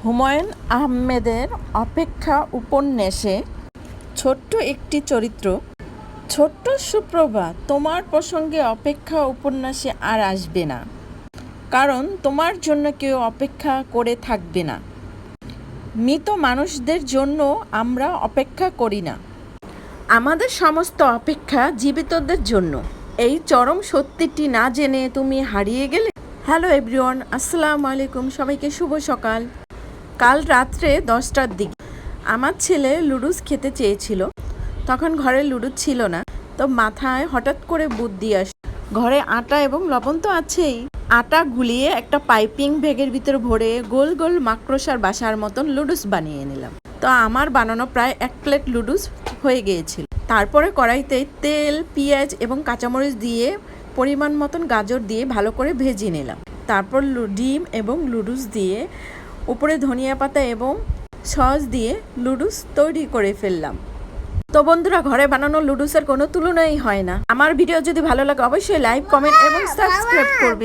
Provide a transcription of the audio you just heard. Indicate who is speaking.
Speaker 1: হুমায়ুন আহমেদের অপেক্ষা উপন্যাসে ছোট্ট একটি চরিত্র। ছোট্ট সুপ্রভা, তোমার প্রসঙ্গে অপেক্ষা উপন্যাসে আর আসবে না, কারণ তোমার জন্য কেউ অপেক্ষা করে থাকবে না। মৃত মানুষদের জন্য আমরা অপেক্ষা করি না, আমাদের সমস্ত অপেক্ষা জীবিতদের জন্য। এই চরম সত্যিটি না জেনে তুমি হারিয়ে গেলে। হ্যালো এভরিওয়ান, আসসালামু আলাইকুম, সবাইকে শুভ সকাল। কাল রাত্রে 10টার দিকে আমার ছেলে লুডুস খেতে চেয়েছিল। তখন ঘরে লুডুস ছিল না, তো মাথায় হঠাৎ করে বুদ্ধি আসে, ঘরে আটা এবং লবণ তো আছেই। আটা গুলিয়ে একটা পাইপিং ব্যাগের ভিতরে ভরে গোল গোল মাকড়সার বাসার মতন লুডুস বানিয়ে নিলাম। তো আমার বানানো প্রায় 1 প্লেট লুডুস হয়ে গিয়েছিল। তারপরে কড়াইতে তেল, পেঁয়াজ এবং কাঁচামরিচ দিয়ে পরিমাণ মতন গাজর দিয়ে ভালো করে ভেজে নিলাম। তারপর ডিম এবং লুডুস দিয়ে উপরে ধনিয়া পাতা এবং সস দিয়ে লুডুস তৈরি করে ফেললাম। তো বন্ধুরা, ঘরে বানানো লুডুসের কোনো তুলনাই হয় না। আমার ভিডিও যদি ভালো লাগে অবশ্যই লাইক, কমেন্ট এবং সাবস্ক্রাইব করবে।